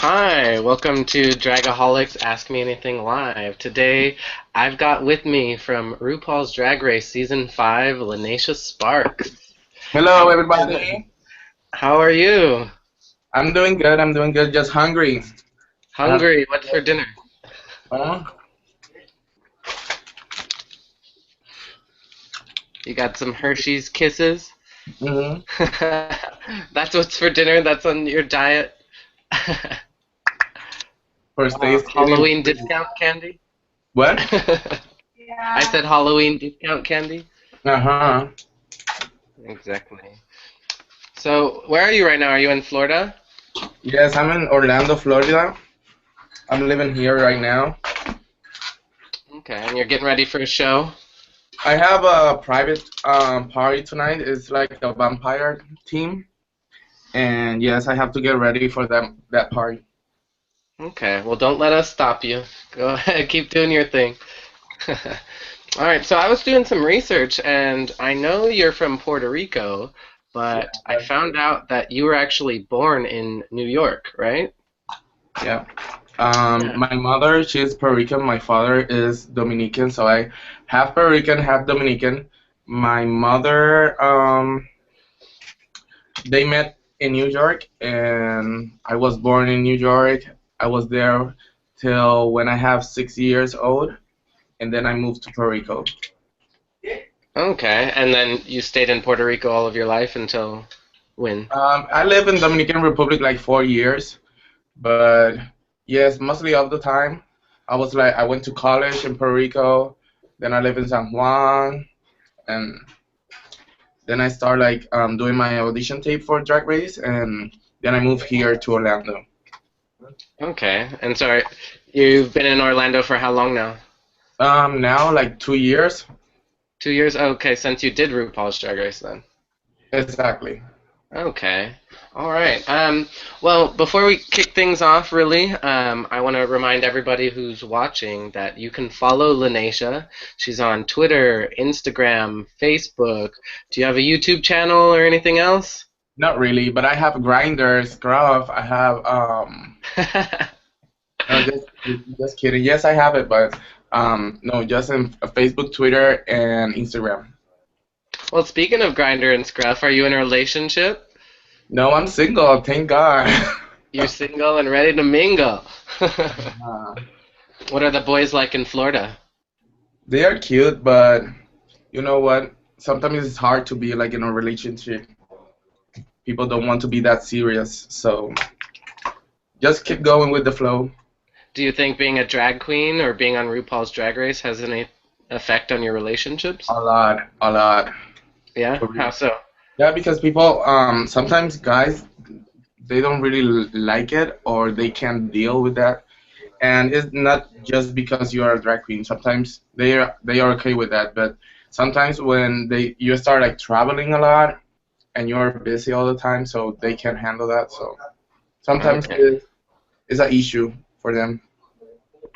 Hi, welcome to Dragaholics Ask Me Anything Live. Today, I've got with me from RuPaul's Drag Race Season 5, Lineysha Sparx. Hello, How, everybody. how are you? I'm doing good. I'm doing good. Just hungry. I have. Hungry? What's for dinner? Uh, You got some Hershey's Kisses? hmm That's what's for dinner? That's on your diet? For stay skinny. Halloween discount candy? What? I said Halloween discount candy? Uh-huh. Exactly. So, where are you right now? Are you in Florida? Yes, I'm in Orlando, Florida. I'm living here right now. Okay, and you're getting ready for a show? I have a private party tonight. It's like a vampire team, and yes, I have to get ready for that party. Okay, well, don't let us stop you. Go ahead, keep doing your thing. All right, so I was doing some research, and I know you're from Puerto Rico, Yeah, but I found out that you were actually born in New York, right? yeah. Yeah. My mother, she's Puerto Rican. My father is Dominican, so I half Puerto Rican, half Dominican. My mother, they met in New York, and I was born in New York. I was there till when I have 6 years old, and then I moved to Puerto Rico. Okay, and then you stayed in Puerto Rico all of your life until when? I live in Dominican Republic like 4 years, but yes, mostly of the time, I went to college in Puerto Rico, then I live in San Juan, and then I start like doing my audition tape for Drag Race, and then I moved here to Orlando. Okay, and so you've been in Orlando for how long now? Now like 2 years. 2 years? Okay, since you did RuPaul's Drag Race then. Exactly. Okay. All right. Well, before we kick things off, really, I want to remind everybody who's watching that you can follow Lineysha. She's on Twitter, Instagram, Facebook. Do you have a YouTube channel or anything else? Not really, but I have Grindr, Scruff. I have no, just kidding. Yes, I have it, but no, just in Facebook, Twitter, and Instagram. Well, speaking of Grindr and Scruff, are you in a relationship? No, I'm single. Thank God. You're single and ready to mingle. Uh, What are the boys like in Florida? they are cute, but you know what? Sometimes it's hard to be like in a relationship. People don't want to be that serious, so just keep going with the flow. Do you think being a drag queen or being on RuPaul's Drag Race has any effect on your relationships? A lot, a lot. Yeah? For How real. so? Yeah, because people, sometimes guys, they don't really like it or they can't deal with that. And it's not just because you are a drag queen. Sometimes they are okay with that, but sometimes when you start like traveling a lot and you're busy all the time, so they can't handle that. So sometimes Okay. it's an issue for them.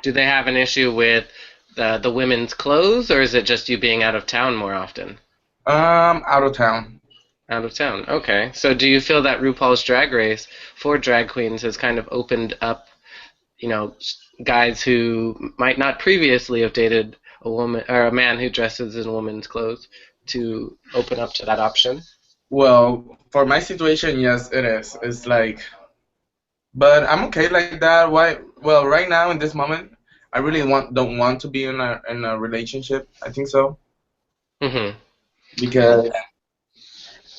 Do they have an issue with the women's clothes, or is it just you being out of town more often? Out of town. Out of town. Okay. So do you feel that RuPaul's Drag Race for drag queens has kind of opened up, guys who might not previously have dated a woman or a man who dresses in women's clothes to open up to that option? Well, for my situation, yes, it is. It's like, but I'm okay like that. Why? Well, right now in this moment, I really don't want to be in a relationship. I think so Mm-hmm. because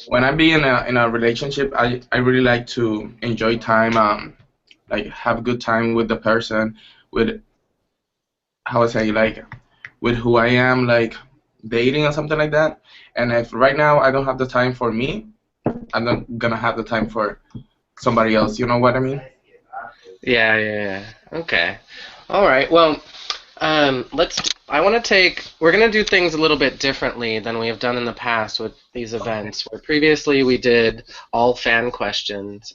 when I be in a relationship, I really like to enjoy time, like have a good time with the person, with how I say like with who I am, like dating or something like that. And if right now I don't have the time for me, I'm not gonna have the time for somebody else. You know what I mean? Yeah, yeah, yeah. Okay. All right. Well, let's. I want to take. We're going to do things a little bit differently than we have done in the past with these events. Where previously we did all fan questions.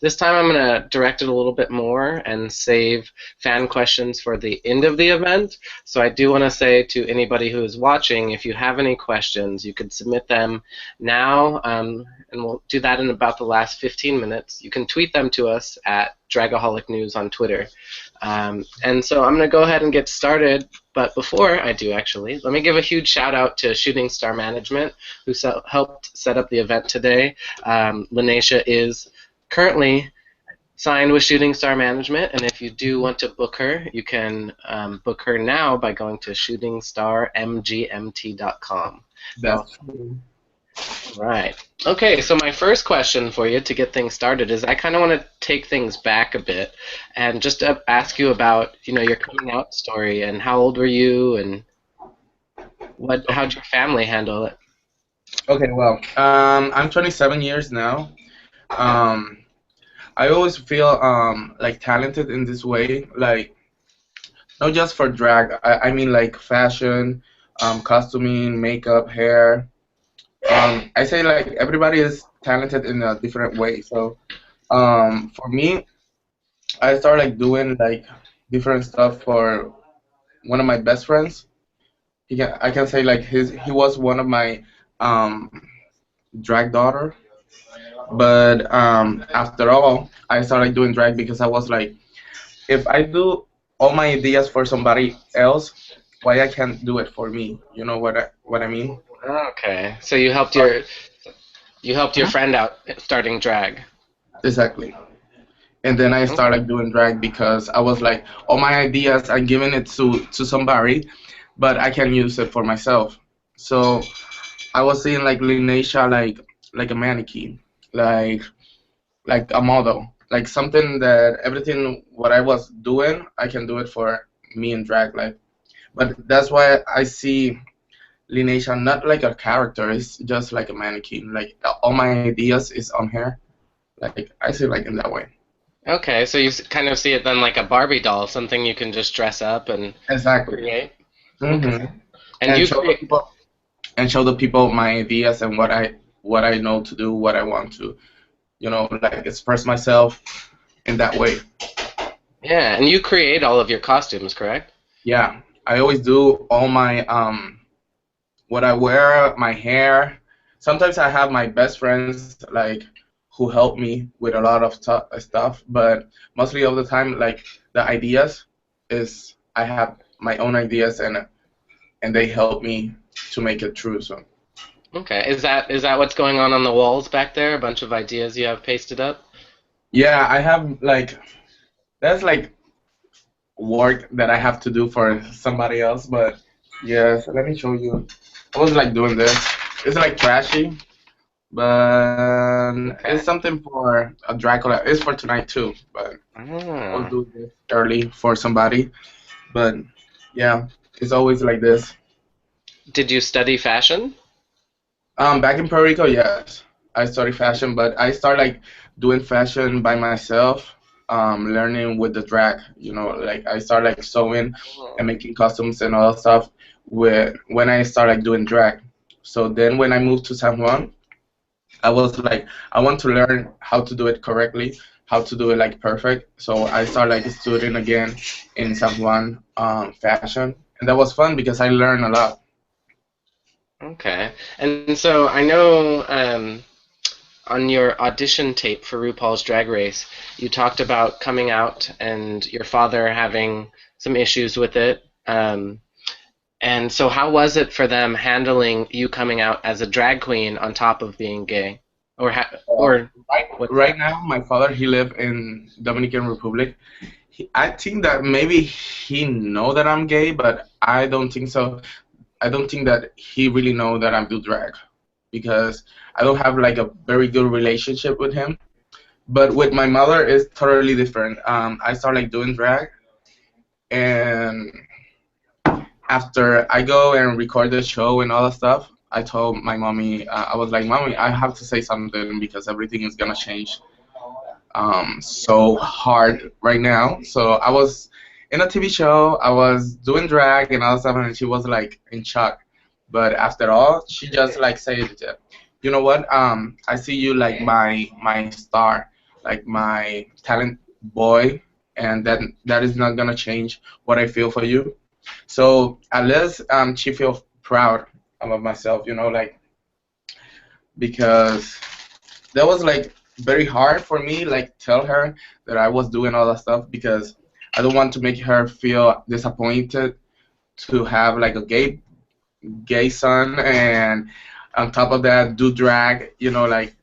This time I'm going to direct it a little bit more and save fan questions for the end of the event. So I do want to say to anybody who is watching, if you have any questions, you could submit them now, and we'll do that in about the last 15 minutes. You can tweet them to us at Dragaholic News on Twitter. And so I'm going to go ahead and get started. But before I do, actually, let me give a huge shout out to Shooting Star Management, who helped set up the event today. Lineysha is currently signed with Shooting Star Management, and if you do want to book her, you can book her now by going to shootingstarmgmt.com. That's true. Right. Okay, so my first question for you to get things started is I kind of want to take things back a bit and just ask you about, your coming out story and how old were you and how'd your family handle it? Okay, well, I'm 27 years now. Um, I always feel like talented in this way, like not just for drag. I mean like fashion, costuming, makeup, hair. I say like everybody is talented in a different way. So for me, I started like doing like different stuff for one of my best friends. I can say like he was one of my um, drag daughter. But after all, I started doing drag because I was like, if I do all my ideas for somebody else, why I can't do it for me? You know what I mean? Okay, so you helped your friend out starting drag. Exactly. And then I Okay. started doing drag because I was like, all my ideas, I'm giving it to somebody, but I can use it for myself. So I was seeing like Lineysha like a mannequin, like like a model, like something that everything what I was doing, I can do it for me in drag life. But that's why I see Lineysha not like a character, it's just like a mannequin. Like all my ideas is on her. Like I see it like in that way. Okay, so you kind of see it then like a Barbie doll, something you can just dress up and Exactly. create. Okay. hmm And And you show the create. people and show the people my ideas and what I know to do, what I want to, like express myself in that way. Yeah, and you create all of your costumes, correct? Yeah, I always do all my what I wear, my hair. Sometimes I have my best friends like who help me with a lot of stuff, but mostly all the time like the ideas is I have my own ideas and they help me to make it true. So Okay. Is that what's going on the walls back there? A bunch of ideas you have pasted up? yeah, I have like that's like work that I have to do for somebody else, but yes, let me show you. I was like doing this. It's like trashy, but it's Okay. something for a Dracula. It's for tonight too, but I was Ah. doing this early for somebody. But yeah, it's always like this. Did you study fashion? Back in Puerto Rico, yes, I studied fashion, but I started like doing fashion by myself, learning with the drag. Like I started like sewing and making costumes and all that stuff when I started like doing drag. So then when I moved to San Juan, I was like, I want to learn how to do it correctly, how to do it like perfect. So I started like studying again in San Juan fashion, and that was fun because I learned a lot. Okay. And so I know on your audition tape for RuPaul's Drag Race, you talked about coming out and your father having some issues with it. And so, how was it for them handling you coming out as a drag queen on top of being gay, or Right, what's right that? now, my father he live in Dominican Republic. I think that maybe he know that I'm gay, but I don't think so. I don't think that he really know that I do drag because I don't have like a very good relationship with him. But with my mother, it's totally different. I started like doing drag, and after I go and record the show and all that stuff, I told my mommy, I was like, Mommy, I have to say something because everything is gonna change so hard right now. So I was in a TV show, I was doing drag and all that stuff, and she was like in shock. But after all, she just like said, you know what? I see you like my star. like my talent boy, and that is not gonna change what I feel for you. So at least she feels proud of myself, like because that was like very hard for me, like tell her that I was doing all that stuff because I don't want to make her feel disappointed to have like a gay son and on top of that do drag, like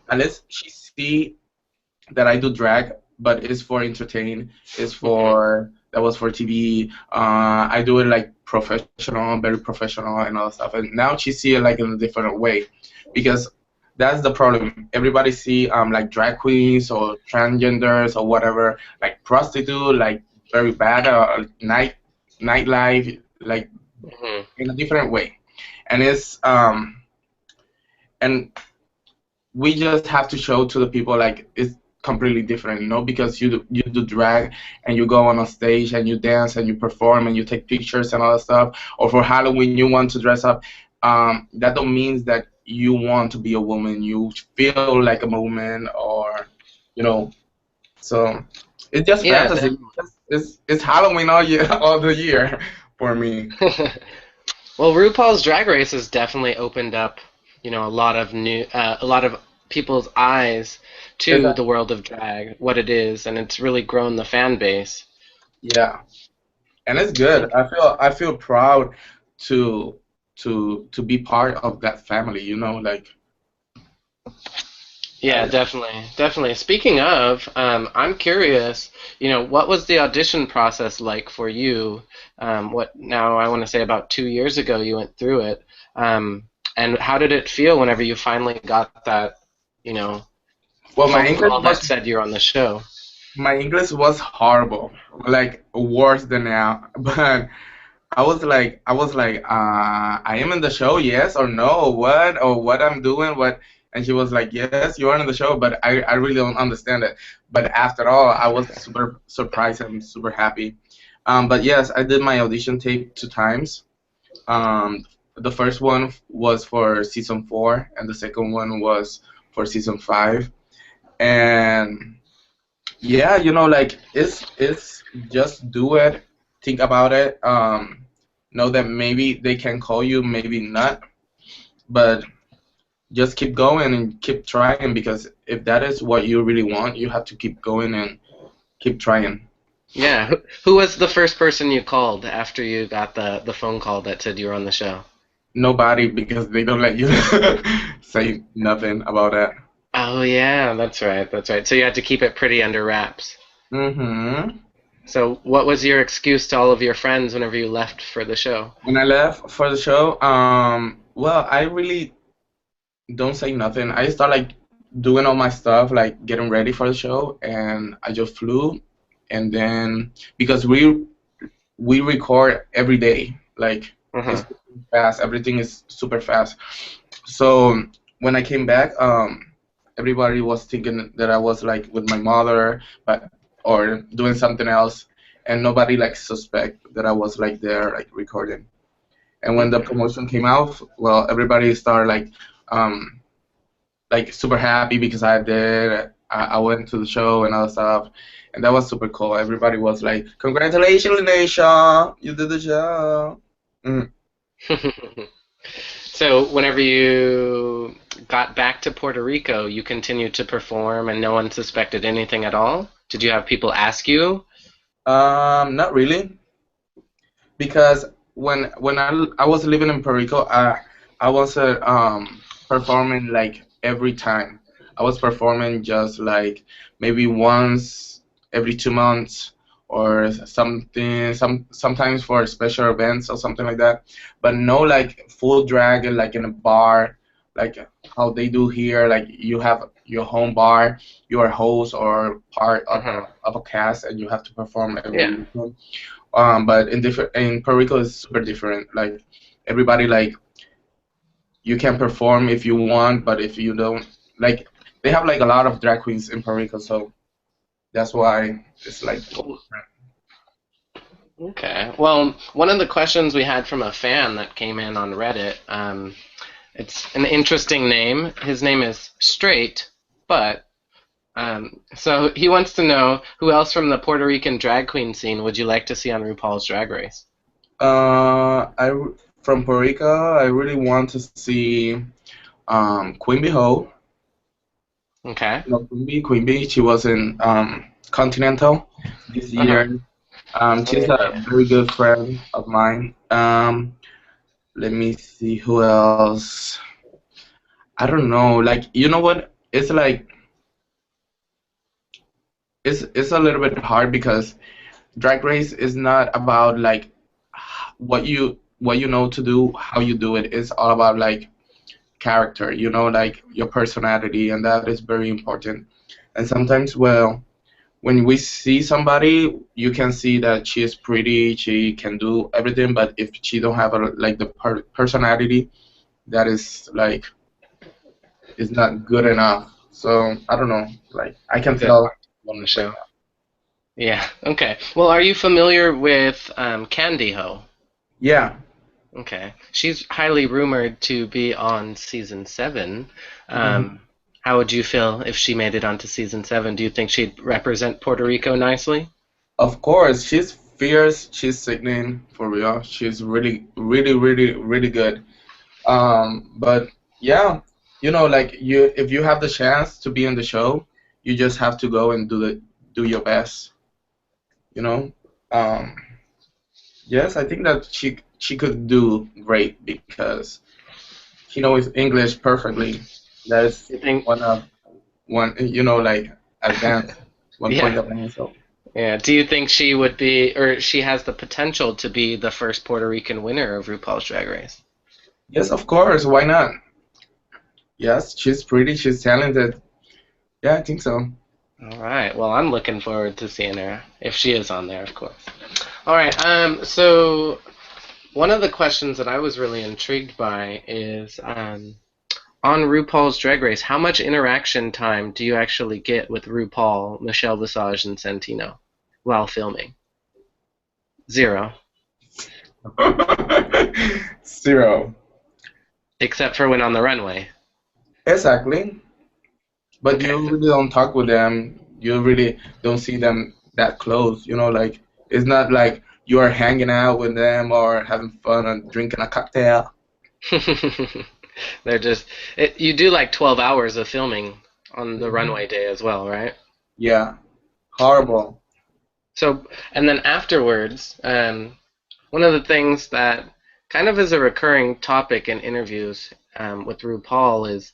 at least she see that I do drag, but it's for entertain. It's Hmm. for that was for TV. I do it like professional, very professional, and all that stuff. And now she see it like in a different way, because that's the problem. Everybody see like drag queens or transgenders or whatever, like prostitute, like very bad nightlife, like Hmm. in a different way. And it's and we just have to show to the people like it's completely different, because you do drag and you go on a stage and you dance and you perform and you take pictures and all that stuff, or for Halloween you want to dress up. That don't mean that you want to be a woman. You feel like a woman, or you know. So it's just Yeah, fantasy. It's Halloween all year, all the year for me. definitely. Well, RuPaul's Drag Race has definitely opened up, a lot of a lot of people's eyes It's to the world of drag, what it is, and it's really grown the fan base. yeah. And it's good. I feel proud to to be part of that family. Like Yeah, I, definitely, definitely. Speaking of, I'm curious, what was the audition process like for you? What now? I want to say about 2 years ago you went through it, and how did it feel whenever you finally got that, you know, well, phone call that said you're on the show? my English was horrible, like worse than now. But I am in the show, yes or no, what or what I'm doing, what. And she was like, yes, you are in the show, but I really don't understand it. But after all, I was super surprised and super happy. But yes, I did my audition tape 2 times. The first one was for season 4, and the second one was for season 5. And yeah, like it's just do it, think about it. Know that maybe they can call you, maybe not, but just keep going and keep trying, because if that is what you really want, you have to keep going and keep trying. Yeah, who was the first person you called after you got the phone call that said you were on the show? Nobody, because they don't let you say nothing about that. Oh yeah, that's right, that's right. So you had to keep it pretty under wraps. hmm So what was your excuse to all of your friends whenever you left for the show? When I left for the show, well, I really don't say nothing. I start like doing all my stuff, like getting ready for the show, and I just flew. And then because we record every day, like it's Uh-huh. fast. Everything is super fast. So when I came back, everybody was thinking that I was like with my mother, but or doing something else, and nobody like suspect that I was like there like recording. And when the Hmm. promotion came out, well, everybody started um, like super happy because I did. I went to the show and all stuff, and that was super cool. Everybody was like, "Congratulations, Lineysha, you did the show." Mm. So whenever you got back to Puerto Rico, you continued to perform and no one suspected anything at all? Did you have people ask you? Not really, because when I was living in Puerto Rico, I wasn't performing like every time. I was performing just like maybe once every 2 months or something, sometimes for special events or something like that. But no like full drag like in a bar, like how they do here. Like you have your home bar, you are host or part Uh-huh. of a cast, and you have to perform every Yeah. weekend. But in Puerto Rico is super different. Like everybody like you can perform if you want, but if you don't, like they have like a lot of drag queens in Puerto Rico, so that's why it's like Okay. Well, one of the questions we had from a fan that came in on Reddit, it's an interesting name. His name is Straight, but So he wants to know who else from the Puerto Rican drag queen scene would you like to see on RuPaul's Drag Race? From Puerto Rico, I really want to see Queen Bee Ho. Okay. No, Queen Bee. She was in Continental this Uh-huh. year. Oh, She's yeah, a yeah. very good friend of mine. Let me see who else. I don't know. Like, you know what? It's like it's a little bit hard because Drag Race is not about like what you know to do, how you do it. It's all about like character, you know, like your personality, and that is very important. And sometimes, well, when we see somebody, you can see that she is pretty, she can do everything, but if she don't have like the personality, that is like is not good enough. So I don't know, like I can Good tell on the right show. Yeah. Okay. Well, are you familiar with Candy Ho? Yeah. Okay. She's highly rumored to be on season seven. Mhm. Um, how would you feel if she made it onto season seven? Do you think she'd represent Puerto Rico nicely? Of course, she's fierce. She's sickening for real. She's really, really, really, really good. But yeah, you know, like you, if you have the chance to be in the show, you just have to go and do your best. You know. Um, yes, I think that she could do great because she knows English perfectly. That is You think? one, you know, like advanced, one Yeah. point advanced. So Yeah. Do you think she would be, or she has the potential to be the first Puerto Rican winner of RuPaul's Drag Race? yes, of course, why not? Yes, she's pretty, she's talented. Yeah, I think so. All right. Well, I'm looking forward to seeing her if she is on there, of course. All right. So one of the questions that I was really intrigued by is on RuPaul's Drag Race, how much interaction time do you actually get with RuPaul, Michelle Visage, and Santino while filming? Zero, Zero. except for when on the runway. Exactly. But Okay. you really don't talk with them. You really don't see them that close. You know, like it's not like you are hanging out with them or having fun and drinking a cocktail. They're just you do like 12 hours of filming on the Mhm. runway day as well, right? Yeah, horrible. So, and then afterwards, one of the things that kind of is a recurring topic in interviews with RuPaul is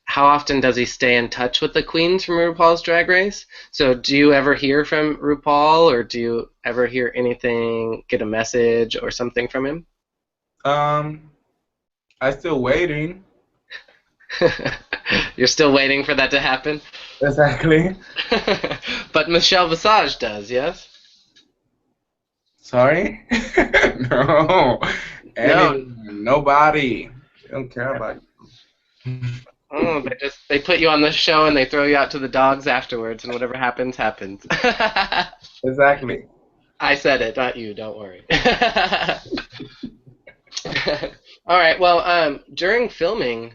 how often does he stay in touch with the queens from RuPaul's Drag Race? So, do you ever hear from RuPaul, or do you ever hear anything, get a message or something from him? Um, I still waiting. You're still waiting for that to happen? Exactly. But Michelle Visage does, yes? Sorry? No. No. Anyone, nobody. They don't care about you. Oh, they put you on the show and they throw you out to the dogs afterwards, and whatever happens, happens. Exactly. I said it, not you. Don't worry. All right. Well, during filming,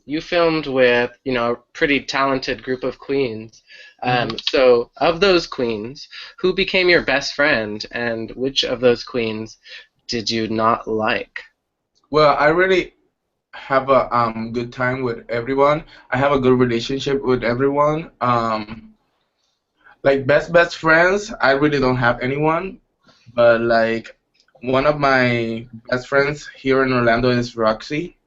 you filmed with, a pretty talented group of queens. Mhm. So, of those queens, who became your best friend, and which of those queens did you not like? Well, I really have a good time with everyone. I have a good relationship with everyone. Like best friends, I really don't have anyone, but like one of my best friends here in Orlando is Roxy.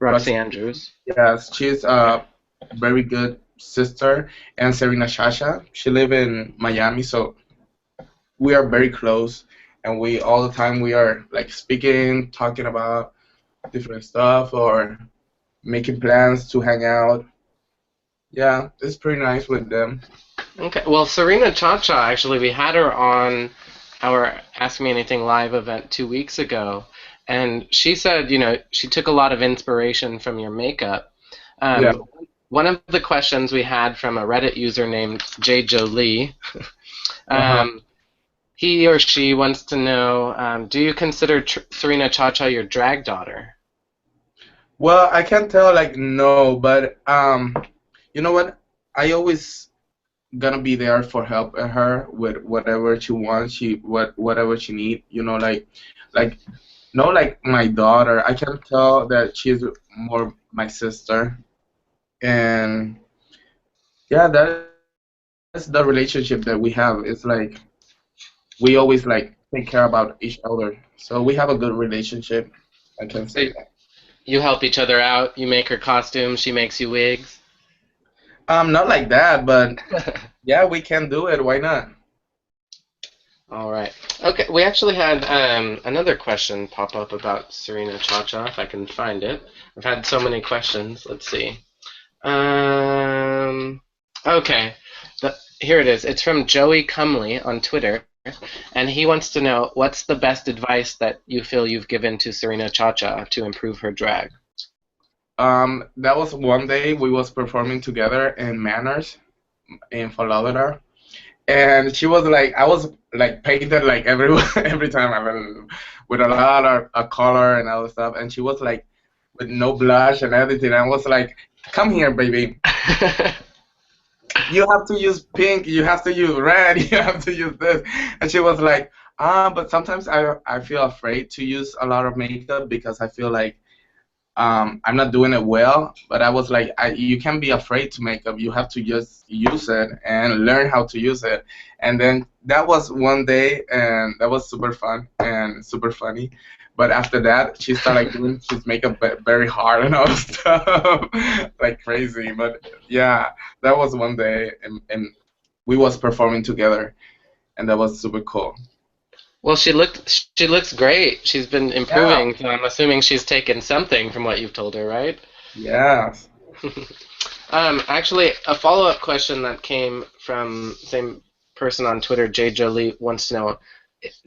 Roxy Roxy, Andrews. yes, she's a very good sister, and Serena Chacha. She live in Miami, so we are very close, and we all the time we are like speaking, talking about different stuff or making plans to hang out. Yeah, it's pretty nice with them. Okay. Well, Serena Chacha, actually, we had her on our Ask Me Anything live event 2 weeks ago, and she said, she took a lot of inspiration from your makeup. Yeah. One of the questions we had from a Reddit user named J. Jolie, Uh-huh. um, he or she wants to know, do you consider Serena Chacha your drag daughter? Well, I can't tell like no, but you know what? I always gonna be there for help her with whatever she wants, whatever she need. Like no, like my daughter. I can tell that she's more my sister, and yeah, that's the relationship that we have. It's like we always like take care about each other, so we have a good relationship. I can say that. So you help each other out. You make her costumes. She makes you wigs. Not like that, but yeah, we can do it. Why not? All right. Okay. We actually had another question pop up about Serena Chacha, if I can find it. I've had so many questions. Let's see. Um, okay. Here it is. It's from Joey Cumley on Twitter, and he wants to know what's the best advice that you feel you've given to Serena Chacha to improve her drag. That was one day we was performing together in Manners in Fort Lauderdale, and she was like, I was like painted like every every time I went with a lot of color and other stuff, and she was like with no blush and everything. I was like, come here, baby. You have to use pink, you have to use red, you have to use this. And she was like, but sometimes I feel afraid to use a lot of makeup because I feel like I'm not doing it well. But I was like, you can't be afraid to make up. You have to just use it and learn how to use it. And then that was one day, and that was super fun and super funny. But after that, she started like doing his makeup very hard and all stuff, like crazy. But yeah, that was one day, and we was performing together, and that was super cool. Well, she looks great. She's been Yeah. improving, so I'm assuming she's taken something from what you've told her, right? Yeah. Actually, a follow-up question that came from same person on Twitter, Jay Jolie, wants to know,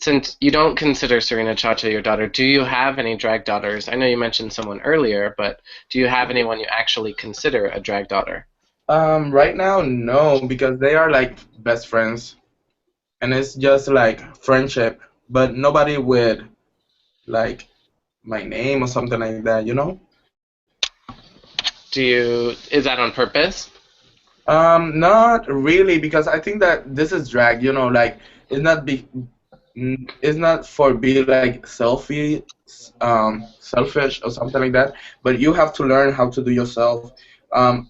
since you don't consider Serena Chacha your daughter, do you have any drag daughters? I know you mentioned someone earlier, but do you have anyone you actually consider a drag daughter? Right now, no, because they are like best friends, and it's just like friendship, but nobody with like my name or something like that. Is that on purpose? Not really, because I think that this is drag, like it's not it's not for be like selfish or something like that, but you have to learn how to do yourself,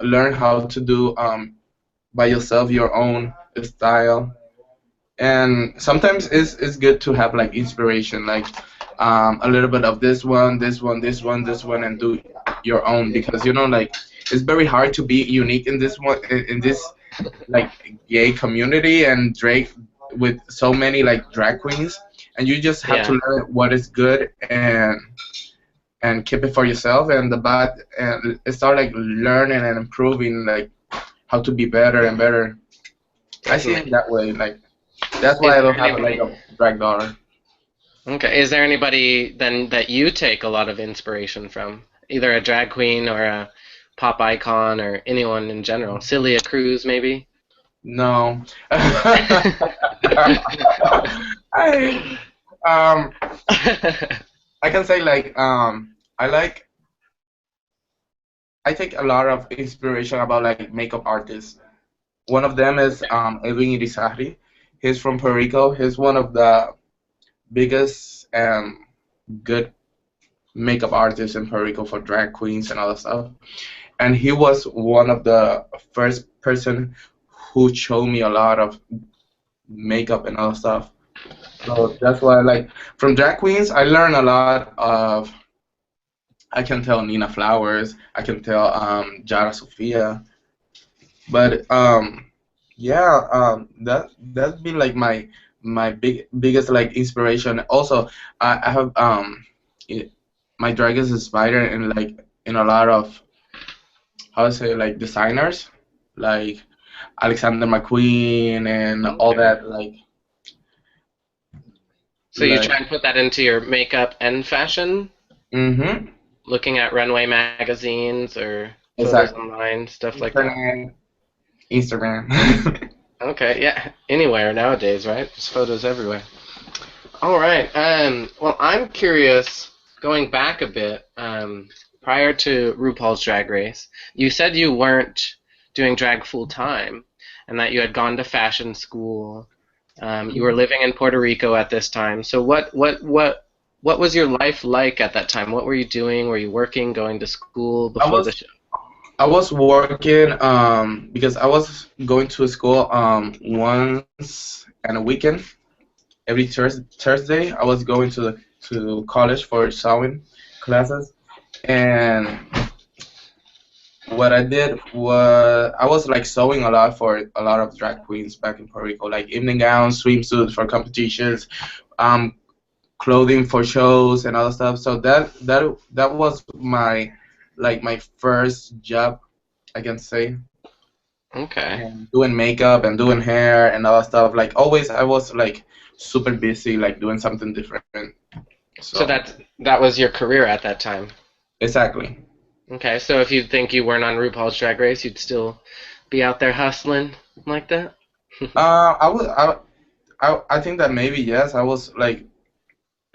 learn how to do by yourself your own style. And sometimes it's good to have like inspiration, like a little bit of this one, and do your own, because like it's very hard to be unique in this like gay community and Drake with so many like drag queens, and you just have to Yeah, learn what is good and keep it for yourself, and the bad and start like learning and improving, like how to be better and better. I see it definitely. that way, like that's Is why I there don't have like anybody? a drag daughter. Okay, is there anybody then that you take a lot of inspiration from? Either a drag queen or a pop icon or anyone in general? Celia Cruz, maybe? No. I um I can say like I take a lot of inspiration about like makeup artists. One of them is Edwin Irizarry. He's from Puerto Rico. He's one of the biggest good makeup artists in Puerto Rico for drag queens and all that stuff. And he was one of the first person who showed me a lot of makeup and other stuff. So that's why, like, from drag queens, I learned a lot of. I can tell Nina Flowers. I can tell Jara Sofia. But yeah, that's been like my biggest like inspiration. Also, I have it, my drag is inspired in like in a lot of how to say like designers, like Alexander McQueen and all Okay. that. So you Like. try and put that into your makeup and fashion, Mm-hmm. looking at runway magazines or photos Exactly. online, stuff like that. Internet, Instagram. Okay, yeah, anywhere nowadays, right? There's photos everywhere. All right. Well, I'm curious, going back a bit, prior to RuPaul's Drag Race, you said you weren't doing drag full time, and that you had gone to fashion school. You were living in Puerto Rico at this time. So what was your life like at that time? What were you doing? Were you working, going to school I before the was show? I was working because I was going to school once and a weekend. Every Thursday I was going to college for sewing classes, and what I did was I was like sewing a lot for a lot of drag queens back in Puerto Rico, like evening gowns, swimsuits for competitions, um, clothing for shows and other stuff. So that was my like my first job, I can say, Okay. and doing makeup and doing hair and other stuff. Like always, I was like super busy, like doing something different. So So that was your career at that time. exactly. Okay. So if you think you weren't on RuPaul's Drag Race, you'd still be out there hustling like that? I was I think that maybe yes, I was like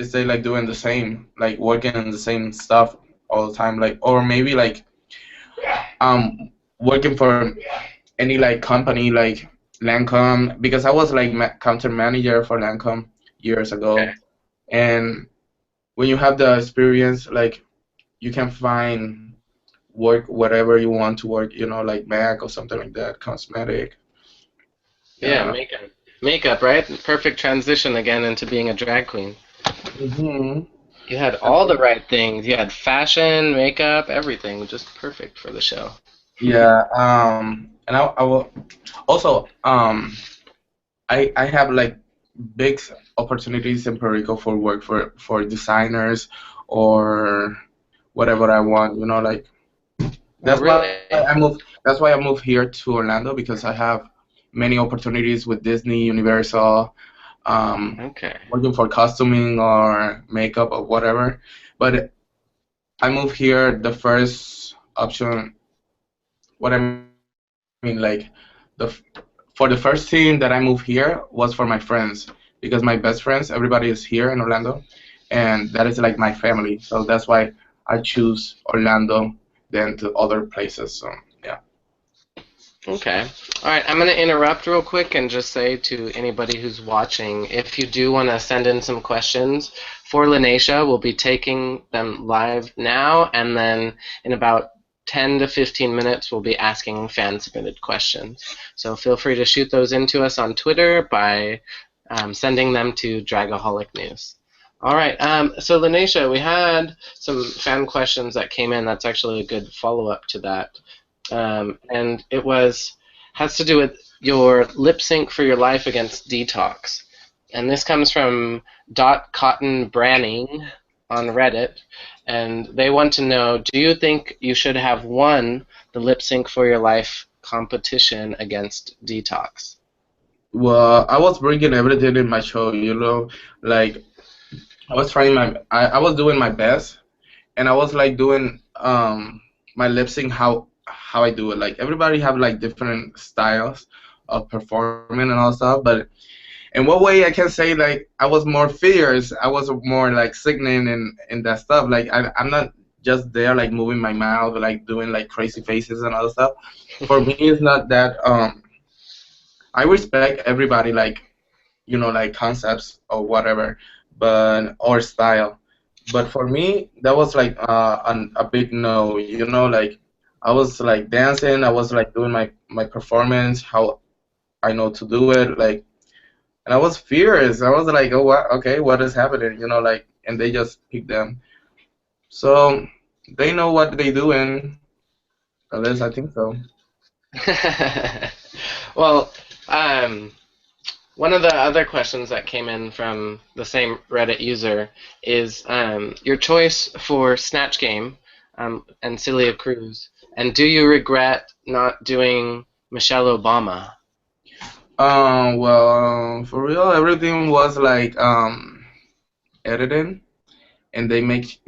stay like doing the same, like working on the same stuff all the time, like or maybe like working for any like company like Lancome because I was like counter manager for Lancome years Okay. ago, and when you have the experience, like you can find work whatever you want to work, like Mac or something like that, cosmetic. Yeah, Yeah. makeup. Makeup, right? Perfect transition again into being a drag queen. hmm You had all the right things. You had fashion, makeup, everything. Just perfect for the show. Yeah. And I will also I have like big opportunities in Puerto Rico for work for designers or whatever I want. Like Oh, that's why really? I moved. That's why I moved here to Orlando because I have many opportunities with Disney, Universal, Okay. working for costuming or makeup or whatever. But I moved here. The first option, what I mean, like the for the first thing that I moved here was for my friends because my best friends, everybody is here in Orlando, and that is like my family. So that's why I choose Orlando than to other places. So yeah. Okay. All right. I'm going to interrupt real quick and just say to anybody who's watching, if you do want to send in some questions for Lineysha, we'll be taking them live now, and then in about 10 to 15 minutes, we'll be asking fan submitted questions. So feel free to shoot those into us on Twitter by sending them to Dragaholic News. All right. So Lineysha, we had some fan questions that came in. That's actually a good follow up to that. And it has to do with your lip sync for your life against Detox. And this comes from Dot Cotton Branning on Reddit, and they want to know: do you think you should have won the lip sync for your life competition against Detox? Well, I was bringing everything in my show. Like I was doing my best, and I was like doing my lip sync how I do it. Like everybody have like different styles of performing and all stuff, but in what way I can say like I was more fierce, I was more like singing and that stuff. Like I'm not just there like moving my mouth, like doing like crazy faces and other stuff. For me, it's not that. I respect everybody like like concepts or whatever, but or style. But for me, that was like a big no. Like I was like dancing, I was like doing my performance, how I know to do it, like, and I was furious. I was like, oh, what? Okay, what is happening? Like, and they just picked them. So they know what they doing. At least I think so. Well, um, one of the other questions that came in from the same Reddit user is your choice for Snatch Game and Celia Cruz, and do you regret not doing Michelle Obama? Well, for real, everything was like editing, and they make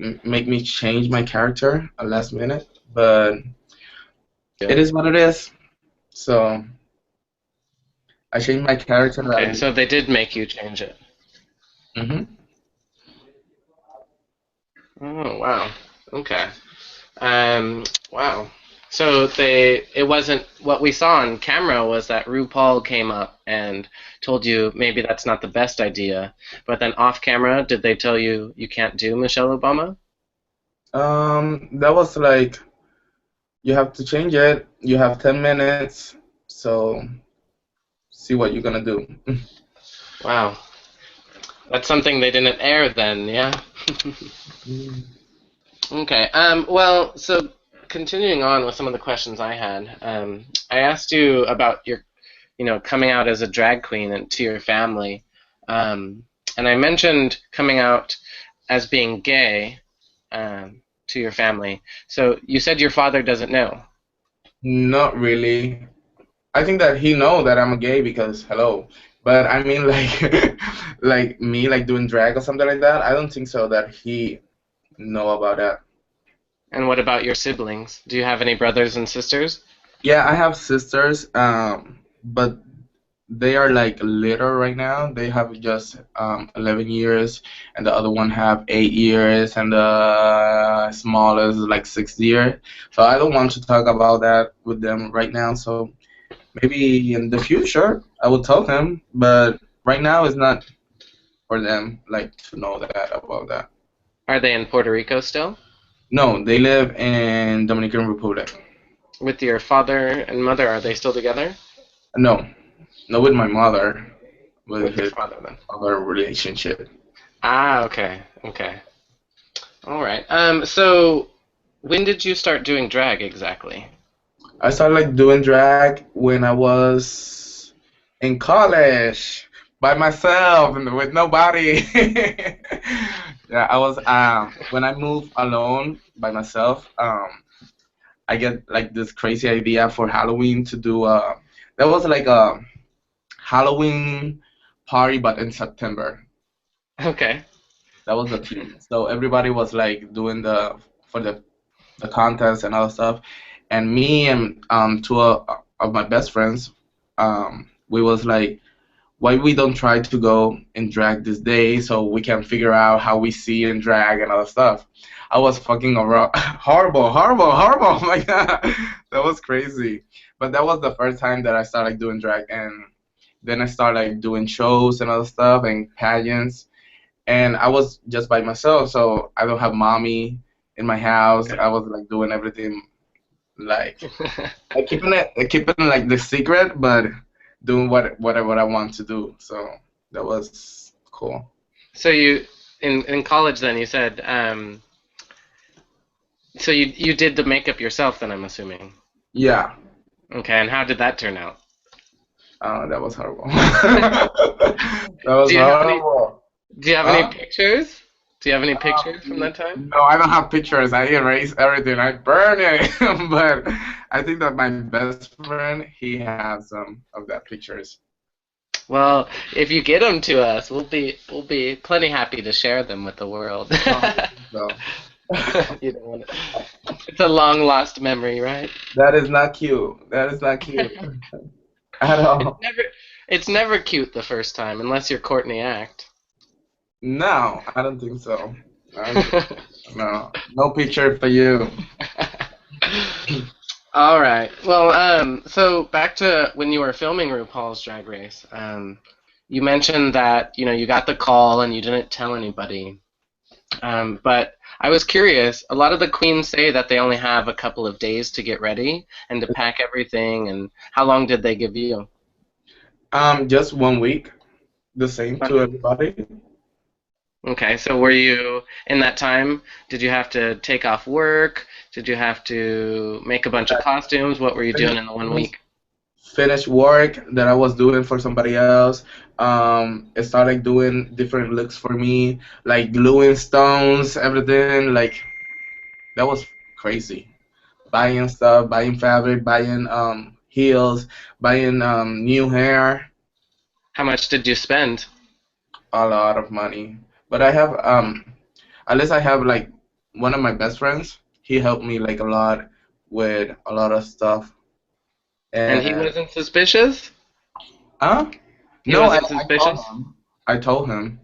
me change my character at last minute. But it Yeah. is what it is. So I changed my character. Okay, so they did make you change it. Hmm. Oh, wow. Okay. Um, wow. So it wasn't what we saw on camera was that RuPaul came up and told you maybe that's not the best idea, but then off camera, did they tell you you can't do Michelle Obama? That was like you have to change it. You have 10 minutes, so see what you're gonna do. Wow, that's something they didn't air then, yeah. Okay. Well, so continuing on with some of the questions I had, I asked you about your, coming out as a drag queen and to your family, um, and I mentioned coming out as being gay, to your family. So you said your father doesn't know. Not really. I think that he know that I'm gay because hello. But I mean like like me like doing drag or something like that. I don't think so that he know about that. And what about your siblings? Do you have any brothers and sisters? Yeah, I have sisters, but they are like little right now. They have just 11 years, and the other one have 8 years, and the smallest is like 6 years. So I don't want to talk about that with them right now. So maybe in the future I will tell them, but right now it's not for them like to know that about that. Are they in Puerto Rico still? No, they live in Dominican Republic. With your father and mother, are they still together? No, not with my mother, with With your his father then. other relationship. Ah, okay, okay. All right. So when did you start doing drag exactly? I started like doing drag when I was in college by myself and with nobody. Yeah, I was when I moved alone by myself, I get like this crazy idea for Halloween to do that was like a Halloween party but in September. Okay. That was the theme. So everybody was like doing for the contest and all stuff. And me and two of my best friends, we was like, why we don't try to go and drag this day so we can figure out how we see and drag and other stuff. I was fucking horrible, horrible, horrible. Oh my god, that was crazy. But that was the first time that I started like, doing drag, and then I started like doing shows and other stuff and pageants. And I was just by myself, so I don't have mommy in my house. I was like doing everything like keeping like the secret, but doing whatever I want to do. So that was cool. So you in college then you said so you did the makeup yourself then I'm assuming. Yeah, Okay, and how did that turn out? that was horrible. That was Do you have any horrible. do you have any Huh? pictures? Do you have any pictures from that time? No, I don't have pictures. I erase everything. I burn it. But I think that my best friend, he has some of that pictures. Well, if you get them to us, we'll be plenty happy to share them with the world. So You don't want to. It's a long lost memory, right? that is not cute. That is not cute at It's all. never it's never cute the first time unless you're Courtney Act. No, I don't think so. I don't think, no, no picture for you. All right. Well, so back to when you were filming RuPaul's Drag Race. You mentioned that you got the call and you didn't tell anybody. But I was curious. A lot of the queens say that they only have a couple of days to get ready and to pack everything. And how long did they give you? Just 1 week, the same to 1 week. everybody. Okay. So were you in that time? Did you have to take off work? Did you have to make a bunch of costumes? What were you doing in the 1 week? Finish work that I was doing for somebody else. I started doing different looks for me, like gluing stones, everything. Like that was crazy. Buying stuff, buying fabric, buying heels, buying new hair. How much did you spend? A lot of money. But I have at least I have like one of my best friends. He helped me like a lot with a lot of stuff. And he And wasn't suspicious? huh? He No, wasn't I told suspicious? him. I told him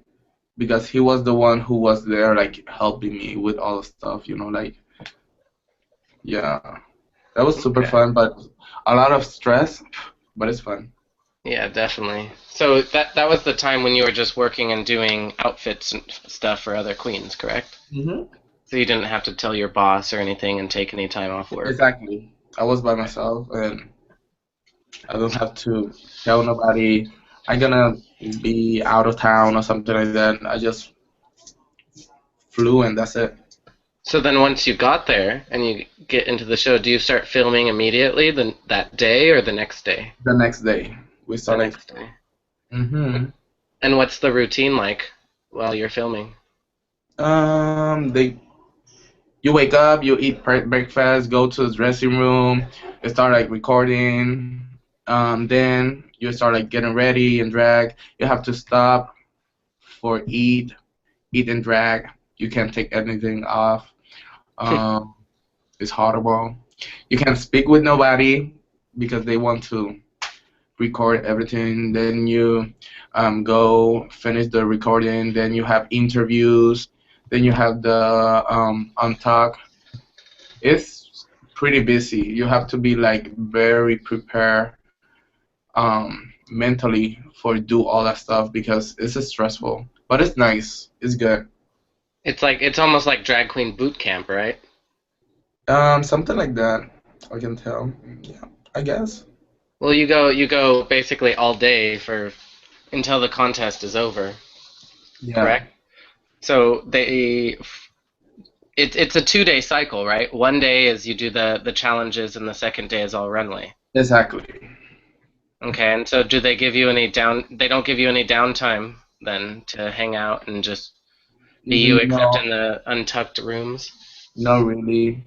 because he was the one who was there like helping me with all the stuff, like yeah. That was super Okay. fun, but a lot of stress, but it's fun. Yeah, definitely. So that was the time when you were just working and doing outfits and stuff for other queens, correct? Hmm. So you didn't have to tell your boss or anything and take any time off work. Exactly. I was by myself, and I don't have to tell nobody I'm gonna be out of town or something like that. I just flew, and that's it. So then once you got there and you get into the show, do you start filming immediately that day or the next day? The next day, we The started. next day. Hmm. And what's the routine like while you're filming? They You wake up, you eat breakfast, go to the dressing room, you start like recording. Then you start like getting ready and drag. You have to stop for eat and drag. You can't take anything off. Um, it's horrible. You can't speak with nobody because they want to record everything. Then you go finish the recording. Then you have interviews. Then you have the untalk. It's pretty busy. You have to be like very prepared mentally for do all that stuff because it's stressful. But it's nice. It's good. It's almost like drag queen boot camp, right? Something like that. I can tell. Yeah, I guess. Well, you go basically all day for until the contest is over, Yeah, correct? So it's a 2 day cycle, right? One day is you do the challenges and the second day is all runway. exactly. Okay, and so do they give you any they don't give you any downtime then to hang out and just be you except No, in the untucked rooms? not really.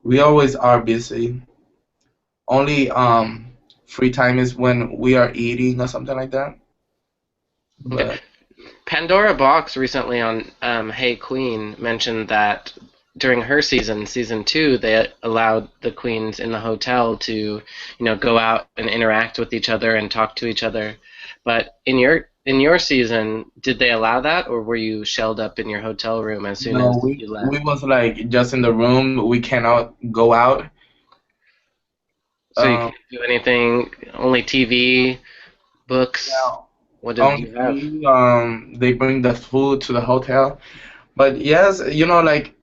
We always are busy. Only free time is when we are eating or something like that. Okay. But Pandora Box recently on Hey Queen mentioned that during her season 2, they allowed the queens in the hotel to, go out and interact with each other and talk to each other. But in your season, did they allow that, or were you shelled up in your hotel room as soon no, as we you we left? was like just in the room. We cannot go out. So you Um, can't do anything, only TV, books. yeah, What did on you have? TV. They bring the food to the hotel. But yes, like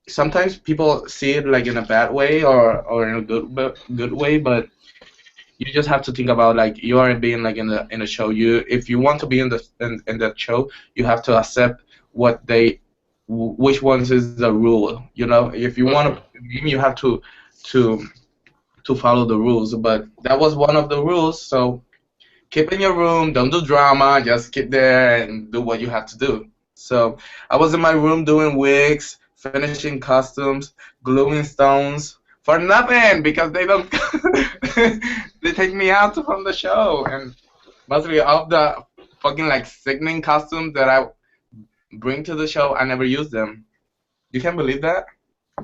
sometimes people see it like in a bad way or in a good way. But you just have to think about like you are being like in the show. If you want to be in that show, you have to accept what which ones is the rule. If you want to Hmm. play the game, you have to to follow the rules. But that was one of the rules. So keep in your room, don't do drama, just keep there and do what you have to do. So I was in my room doing wigs, finishing costumes, gluing stones for nothing because they don't they take me out from the show and mostly of the fucking like sickening costumes that I bring to the show, I never use them. You can believe that?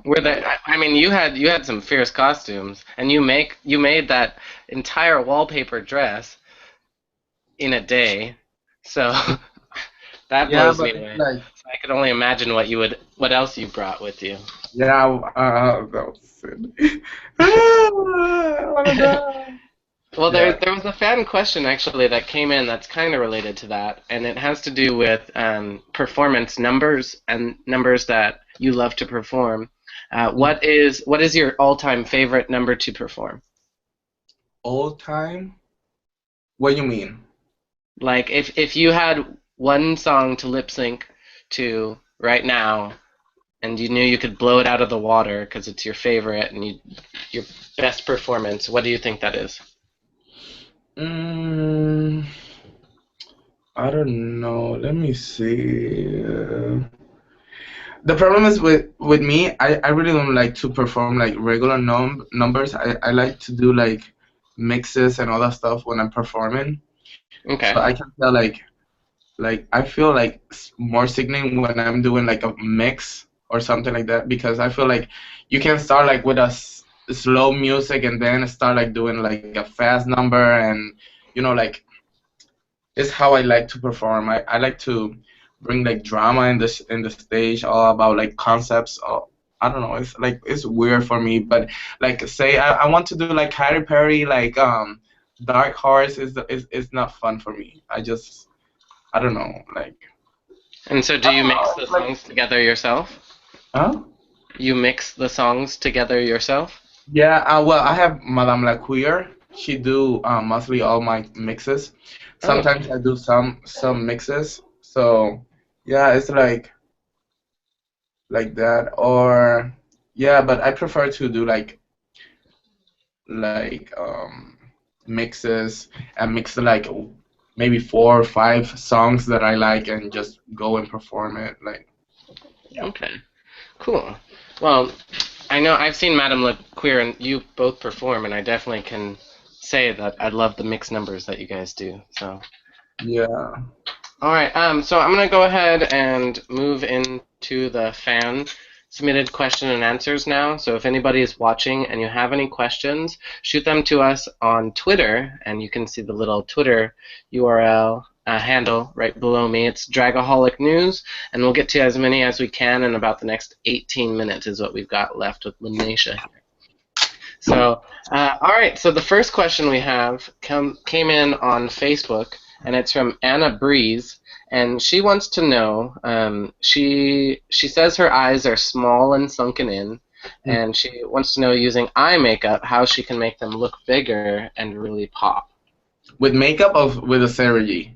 Were they? I mean, you had some fierce costumes, and you made that entire wallpaper dress in a day. So that Yeah, blows me but it's away. like So I can only imagine what else you brought with you. yeah, that was silly. I wanna die. Well, there Yeah. there was a fan question actually that came in that's kind of related to that, and it has to do with performance numbers and numbers that you love to perform. What is your all-time favorite number to perform? Old time? What you mean? Like if you had one song to lip sync to right now, and you knew you could blow it out of the water because it's your favorite and your best performance, what do you think that is? Mm, I don't know. Let me see. The problem is with me, I really don't like to perform like regular numbers. I like to do like mixes and all that stuff when I'm performing. So Okay. I can tell like I feel like more sickening when I'm doing like a mix or something like that because I feel like you can start like with slow music and then start like doing like a fast number and like it's how I like to perform. I like to bring like drama in the stage all about like concepts. I don't know. It's like it's weird for me. But like, say I want to do like Katy Perry, like Dark Horse is not fun for me. I don't know. Like And so, do I you don't mix know. the It's like songs together yourself? huh? You mix the songs together yourself? Yeah. Well, I have Madame La Queer. She do mostly all my mixes. Oh, Sometimes I do some mixes. So yeah, it's like that. Or yeah, but I prefer to do like mixes and mix like maybe 4 or 5 songs that I like and just go and perform it. Like yeah. okay, cool. Well, I know I've seen Madame Le Queer and you both perform, and I definitely can say that I love the mixed numbers that you guys do. So, Yeah. all right. So I'm gonna go ahead and move into the fan submitted question and answers now. So if anybody is watching and you have any questions, shoot them to us on Twitter, and you can see the little Twitter URL handle right below me. It's Dragaholic News, and we'll get to as many as we can in about the next 18 minutes is what we've got left with Lineysha. So, all right. So the first question we have came in on Facebook, and it's from Anna Breeze, and she wants to know. She says her eyes are small and sunken in, and she wants to know using eye makeup how she can make them look bigger and really pop. With makeup or with a CeraVe?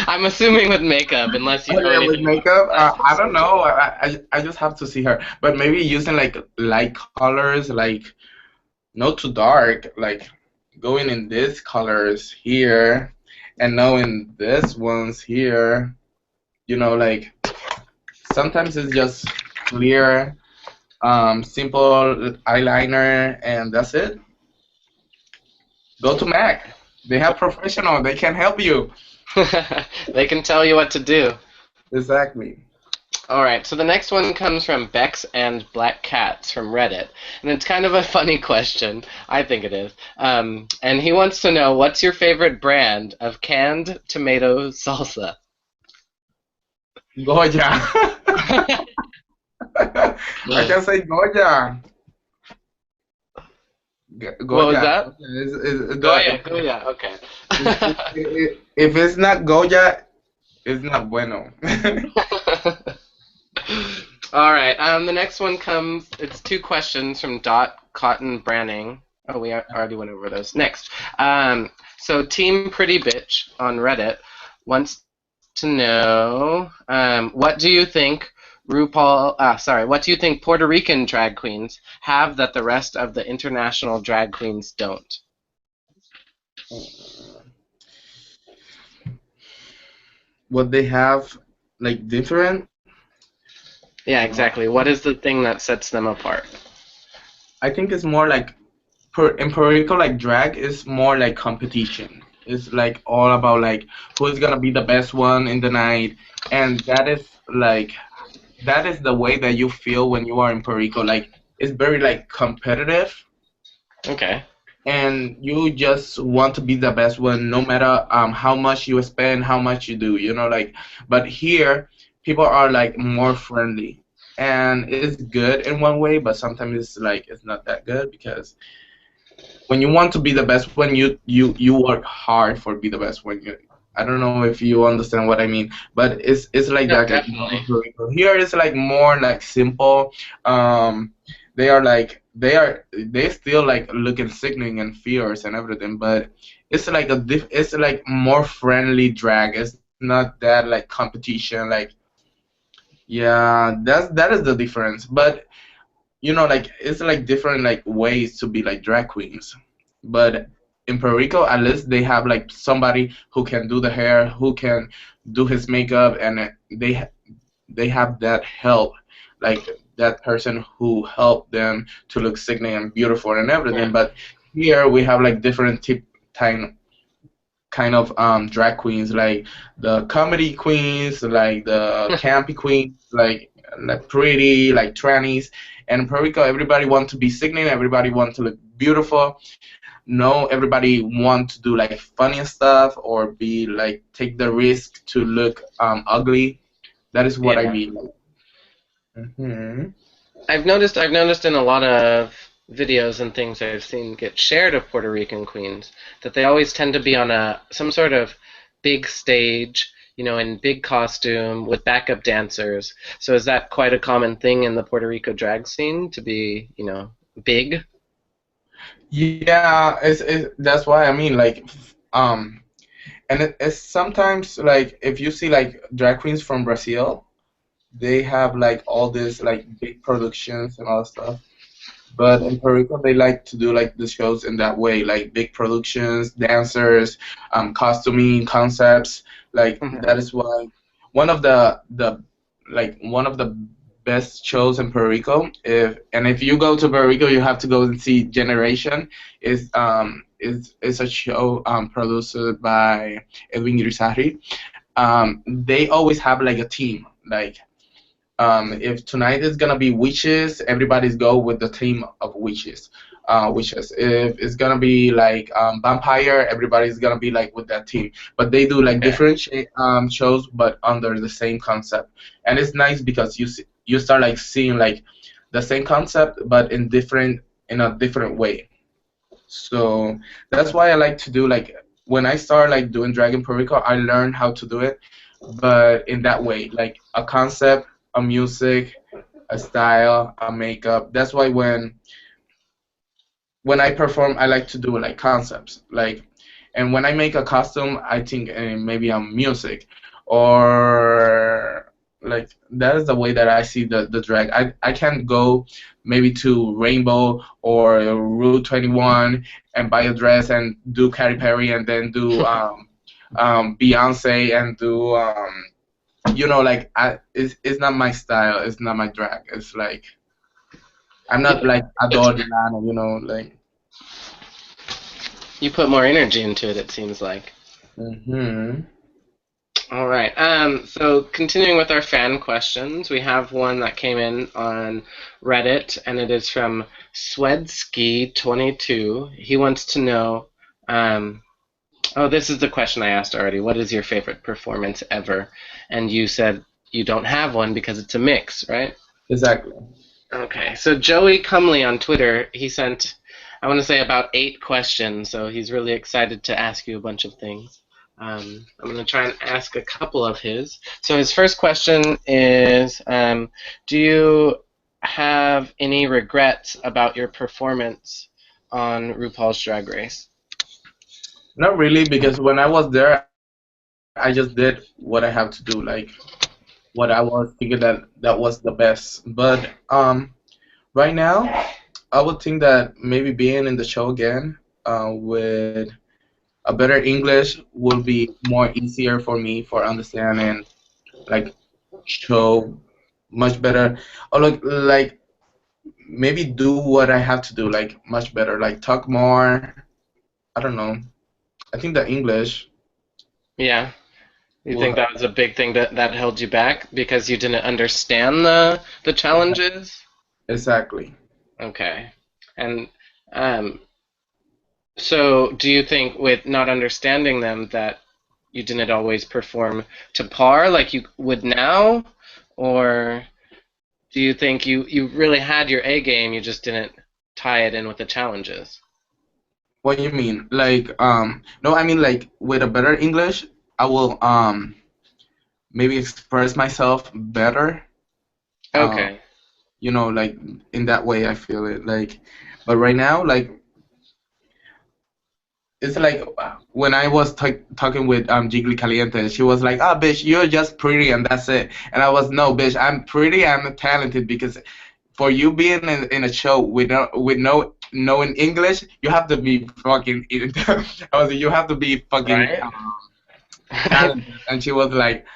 I'm assuming with makeup, unless you Oh know yeah, with anything about makeup. plastic I don't know. surgery. I just have to see her. But maybe using like light colors, like not too dark, like going in these colors here, and knowing this ones here. Like sometimes it's just clear, simple eyeliner, and that's it. Go to MAC. They have professional. They can help you. They can tell you what to do. Exactly. All right, so the next one comes from Bex and Black Cats from Reddit, and it's kind of a funny question. I think it is. And he wants to know what's your favorite brand of canned tomato salsa? Goya. I can say Goya. What was Goya. that? Goya is Goya, Goya. Okay. if it's not Goya, it's not bueno. All right. The next one comes. It's two questions from Dot Cotton Branning. Oh, we already went over those. Next. So Team Pretty Bitch on Reddit wants to know what do you think what do you think Puerto Rican drag queens have that the rest of the international drag queens don't? What they have like different. Yeah, exactly. What is the thing that sets them apart? I think it's more like in Puerto Rico, like drag is more like competition. It's like all about like who's gonna be the best one in the night, and that is the way that you feel when you are in Puerto Rico. Like it's very like competitive, Okay. and you just want to be the best one, no matter how much you spend, how much you do. Like, but here people are like more friendly, and it's good in one way, but sometimes it's like it's not that good because when you want to be the best one, you work hard for be the best one. I don't know if you understand what I mean, but it's like No, that. definitely. Here it's like more like simple. They are like they still like looking sickening and fierce and everything, but it's like more friendly drag. It's not that like competition. Like yeah, that is the difference. But like it's like different like ways to be like drag queens. But in Puerto Rico, at least they have like somebody who can do the hair, who can do his makeup, and they have that help, like that person who helped them to look sickening and beautiful and Yeah. everything. But here we have like different kind of drag queens, like the comedy queens, like the campy queens, like pretty, like trannies. And in Puerto Rico, everybody want to be sickening, everybody want to look beautiful. No, everybody want to do like funny stuff or be like take the risk to look ugly. That is what I Yeah. mean. Hmm. I've noticed in a lot of videos and things I've seen get shared of Puerto Rican queens that they always tend to be on a some sort of big stage, in big costume with backup dancers. So is that quite a common thing in the Puerto Rico drag scene to be, big? Yeah, that's why I mean like and it's sometimes like if you see like drag queens from Brazil, they have like all this like big productions and all that stuff. But in Puerto Rico, they like to do like the shows in that way, like big productions, dancers, costuming, concepts. Like Mhm. that is why one of the best shows in Puerto Rico. If you go to Puerto Rico, you have to go and see Generation. Is a show produced by Edwin Grisari. They always have like a team, like if tonight is gonna be witches, everybody's go with the theme of witches. Witches. If it's gonna be like vampire, everybody's gonna be like with that theme. But they do like Okay. different shows, but under the same concept. And it's nice because you start like seeing like the same concept, but in a different way. So that's why I like to do like when I start like doing Dragon Puerto Rico, I learned how to do it, but in that way, like a concept, a music, a style, a makeup. That's why when I perform, I like to do like concepts, like, and when I make a costume, I think maybe music, or like that is the way that I see the drag. I can't go maybe to Rainbow or Route 21 and buy a dress and do Katy Perry and then do Beyonce and do like it's not my style. It's not my drag. It's like I'm not like Adore Delano, like. You put more energy into it, it seems like. Hmm. All right. So continuing with our fan questions, we have one that came in on Reddit, and it is from Swedsky22. He wants to know, um, oh, this is the question I asked already. What is your favorite performance ever? And you said you don't have one because it's a mix, right? Exactly. Okay. So Joey Cumley on Twitter, he sent, I want to say about 8 questions, so he's really excited to ask you a bunch of things. I'm going to try and ask a couple of his. So his first question is, do you have any regrets about your performance on RuPaul's Drag Race? Not really, because when I was there, I just did what I have to do, like what I was thinking that was the best. But right now, I would think that maybe being in the show again, with a better English would be more easier for me for understanding, like show much better, or like maybe do what I have to do, like much better, like talk more. I don't know. I think the English Yeah. You will think help. that was a big thing that held you back because you didn't understand the challenges? Exactly. Okay. And um, so do you think with not understanding them that you didn't always perform to par like you would now? Or do you think you really had your A game, you just didn't tie it in with the challenges? What you mean? Like, no, I mean like with a better English, I will maybe express myself better. Um, Okay. like in that way I feel it. Like, but right now, like it's like when I was talking with Jiggly Caliente, she was like, "Ah, bitch, you're just pretty and that's it." And I was, "No, bitch, I'm pretty, I'm talented because for you being in a show with no knowing English, you have to be fucking." I was like, "You have to be fucking Right? talented." And she was like,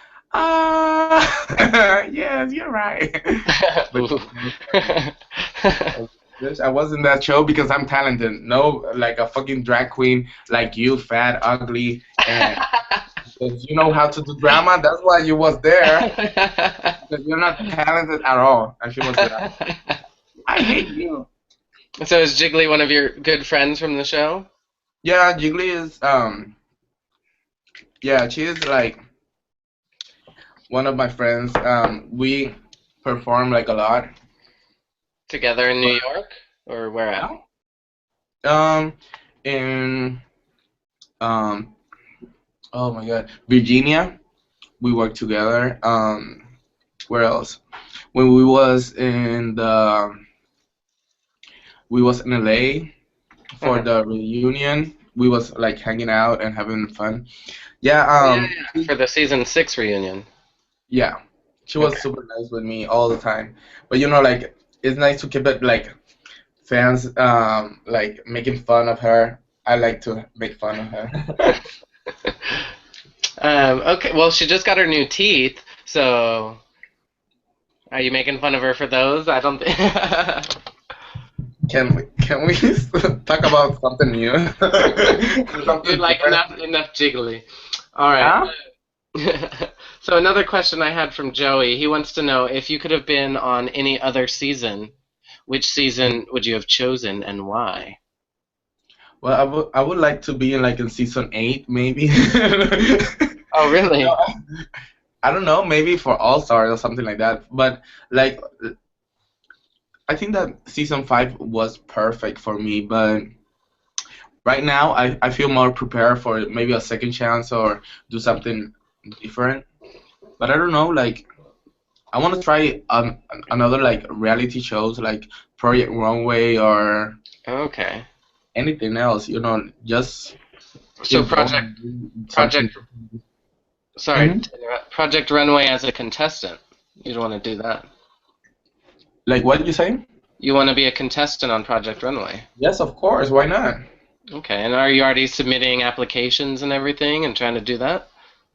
yes, you're right." But Ooh. I was like, "Bitch, I was in that show because I'm talented. No, like a fucking drag queen like you, fat, ugly, and because you know how to do drama. That's why you was there. Because you're not talented at all." And she was like, "I hate you." So is Jiggly one of your good friends from the show? Yeah, Jiggly is yeah, she is like one of my friends. We perform like a lot. Together in New But York or where at? yeah, um, in um, oh my God, Virginia, we worked together. Where else? When we was in LA for Uh-huh. the reunion. We was like hanging out and having fun. Yeah, Oh yeah, yeah. For the season 6 reunion. yeah. She was Okay. super nice with me all the time. But you know, like it's nice to keep it like fans like making fun of her. I like to make fun of her. Okay. Well, she just got her new teeth, so are you making fun of her for those? I don't think. Can we talk about something new? You're Something like different? enough jiggly. All right. Huh? So another question I had from Joey. He wants to know if you could have been on any other season, which season would you have chosen and why? Well, I would like to be in like in season 8 maybe. Oh, No, really? I don't know, maybe for All Stars or something like that. But like I think that season 5 was perfect for me, but right now I feel more prepared for maybe a second chance or do something different. But I don't know, like I want to try another like reality shows like Project Runway or Okay. anything else, just So keep going and do something. Project, sorry, Hmm. to interrupt. Project Runway as a contestant. You'd want to do that. Like what did you say? You want to be a contestant on Project Runway. Yes, of course. Why not? Okay. And are you already submitting applications and everything and trying to do that?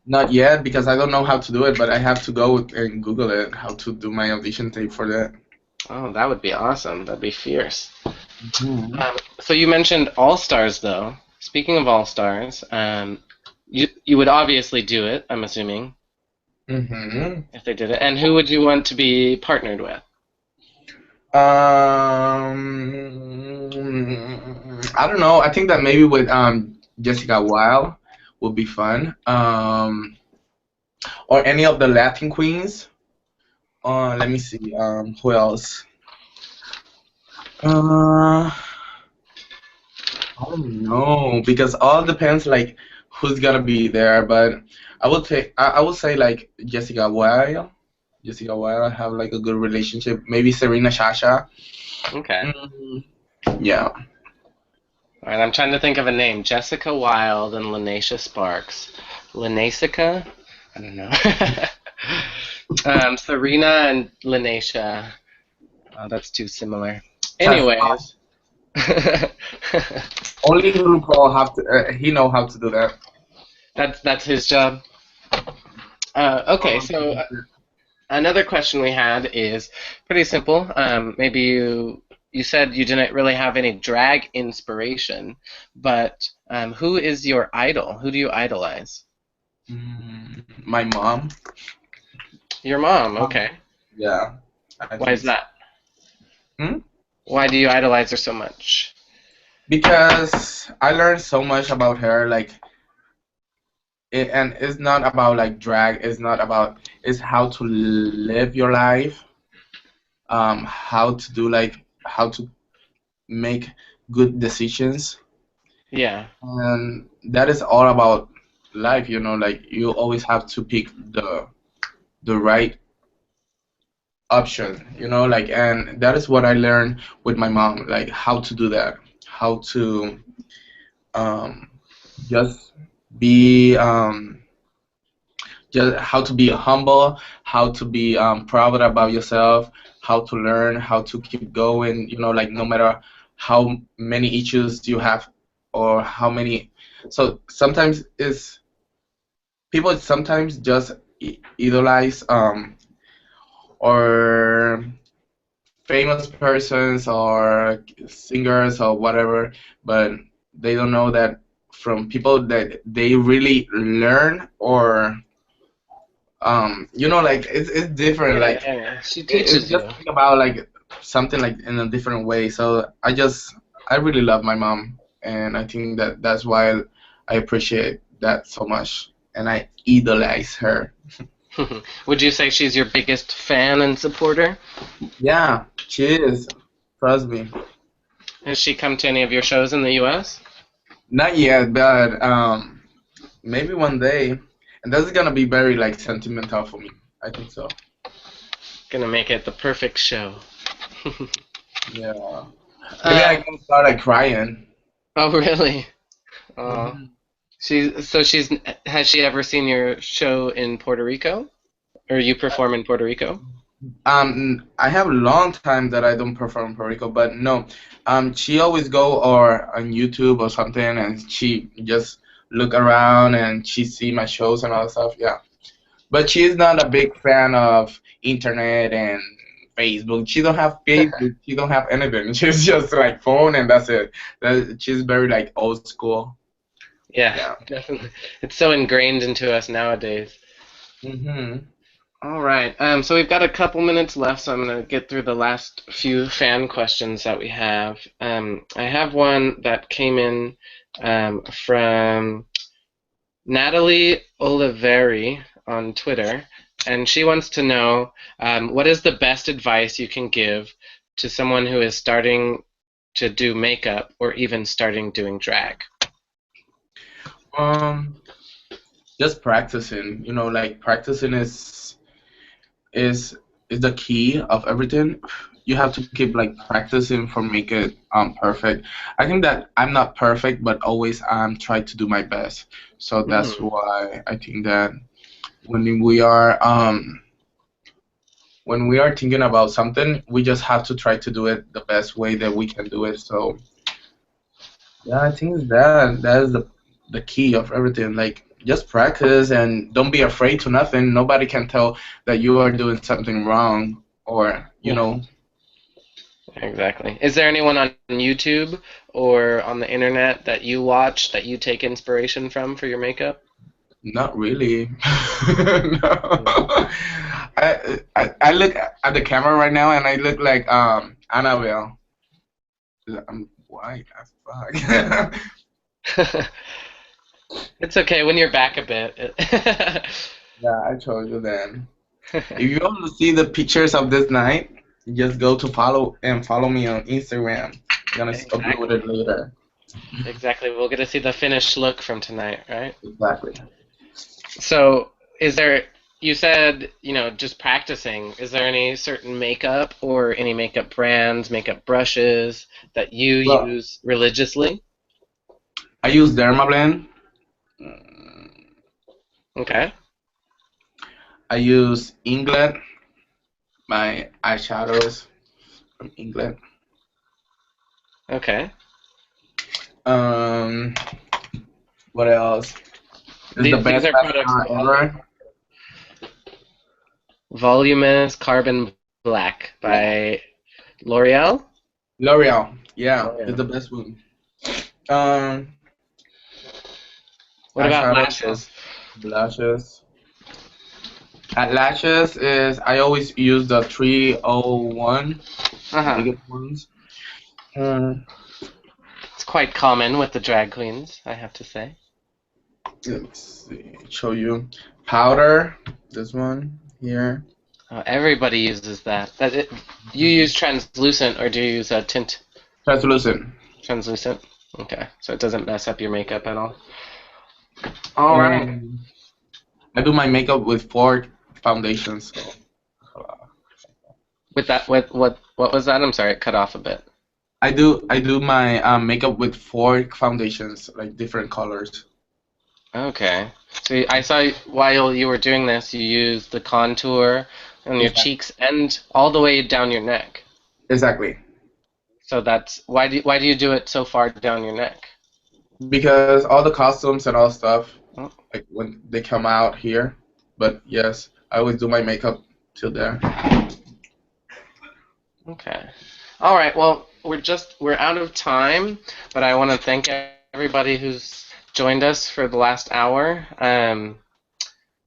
Not yet because I don't know how to do it, but I have to go and Google it how to do my audition tape for that. Oh, that would be awesome. That'd be fierce. Hmm. So you mentioned All Stars, though. Speaking of All Stars, you would obviously do it. I'm assuming Hmm. if they did it. And who would you want to be partnered with? I don't know. I think that maybe with Jessica Wilde would be fun. Or any of the Latin queens. Let me see. Who else? Uh, I don't know because all depends like who's gonna be there. But I would say like Jessica Wilde. Jessica Wilde have like a good relationship. Maybe Serena Chacha. Okay. Mm, yeah. All right. I'm trying to think of a name. Jessica Wilde and Lineysha Sparx. Lineysha? I don't know. Serena and Lineysha. Oh, that's too similar. That's Anyways. only RuPaul have to. He know how to do that. That's his job. Okay, so another question we had is pretty simple. Maybe you said you didn't really have any drag inspiration, but who is your idol? Who do you idolize? My mom. Your mom. Um, Okay. yeah, I Why is think so. that? Hmm? Why do you idolize her so much? Because I learned so much about her, like, and it's not about like drag. It's not about. It's how to live your life. How to do like how to make good decisions, Yeah. and that is all about life. Like you always have to pick the right option. Like, and that is what I learned with my mom, like how to do that, how to um, just be just how to be humble, how to be proud about yourself, how to learn, how to keep going. Like no matter how many issues you have or how many. So sometimes it's people sometimes just idolize or famous persons or singers or whatever, but they don't know that from people that they really learn or like it's different. Yeah, Like yeah. She it's teaches just you. think about like something like in a different way. So I really love my mom, and I think that that's why I appreciate that so much, and I idolize her. Would you say she's your biggest fan and supporter? Yeah, she is. Trust me. Has she come to any of your shows in the U.S.? Not yet, but maybe one day. And that's gonna be very like sentimental for me. I think so. Gonna make it the perfect show. Yeah. Maybe I um, can start like crying. oh, really? Oh, Hmm. she's has she ever seen your show in Puerto Rico, or you perform in Puerto Rico? I have a long time that I don't perform in Puerto Rico, but no. She always go or on YouTube or something, and she just look around and she see my shows and all that stuff. Yeah, but she's not a big fan of internet and Facebook. She don't have Facebook. She don't have anything. She's just like phone and that's it. She's very like old school. Yeah, Yeah. definitely. It's so ingrained into us nowadays. Mhm. All right. So we've got a couple minutes left, so I'm going to get through the last few fan questions that we have. I have one that came in from Natalie Oliveri on Twitter, and she wants to know what is the best advice you can give to someone who is starting to do makeup or even starting doing drag? Um, just practicing. Like practicing is is the key of everything. You have to keep like practicing for make it perfect. I think that I'm not perfect, but always I'm trying to do my best. So that's Hmm. why I think that when we are when we are thinking about something, we just have to try to do it the best way that we can do it. So yeah, I think that is the key of everything. Like just practice and don't be afraid to nothing. Nobody can tell that you are doing something wrong or Yeah, exactly. Is there anyone on YouTube or on the internet that you watch that you take inspiration from for your makeup? not really. Mm. No. I look at the camera right now and I look like Annabelle. I'm white as fuck. It's okay when you're back a bit. Yeah, I told you then. If you want to see the pictures of this night, just go to follow me on Instagram. I'm gonna upload Exactly. it later. Exactly. We'll get to see the finished look from tonight, right? Exactly. So, is there, you said, just practicing. Is there any certain makeup or any makeup brands, makeup brushes that you Well, use religiously? I use Dermablend. Mm, Okay. I use Inglet, my eyeshadows from Inglet. Okay. Um, what else? It's the These best are products mascara ever. Voluminous Carbon Black Yeah. by L'Oreal. L'Oreal. Yeah, it's L'Oreal. the best one. Um, What about eyeshadows, lashes? blushes. At lashes is I always use the 301, the Uh-huh. biggest ones. Um, It's quite common with the drag queens, I have to say. let me see. Show you powder. This one here. Everybody uses that. You use translucent or do you use a tint Translucent. translucent? Okay, so it doesn't mess up your makeup at all. All right. And I do my makeup with four foundations. So With that, what was that? I'm sorry, it cut off a bit. I do my makeup with four foundations, like different colors. Okay. So I saw while you were doing this, you used the contour on your Exactly. cheeks and all the way down your neck. Exactly. So that's why do you do it so far down your neck? Because all the costumes and all stuff, Oh, like when they come out here. But yes, I always do my makeup till there. okay. All right. Well, we're out of time, but I want to thank everybody who's joined us for the last hour.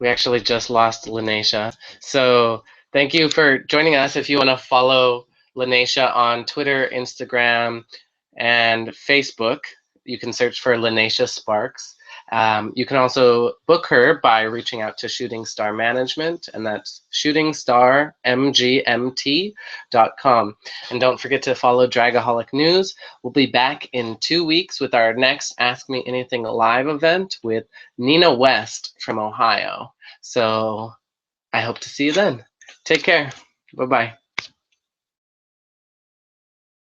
We actually just lost Lineysha, so thank you for joining us. If you want to follow Lineysha on Twitter, Instagram, and Facebook, you can search for Lineysha Sparx. You can also book her by reaching out to Shooting Star Management, and that's shootingstarmgmt.com. And don't forget to follow Dragaholic News. We'll be back in 2 weeks with our next Ask Me Anything live event with Nina West from Ohio. So I hope to see you then. Take care. Bye-bye.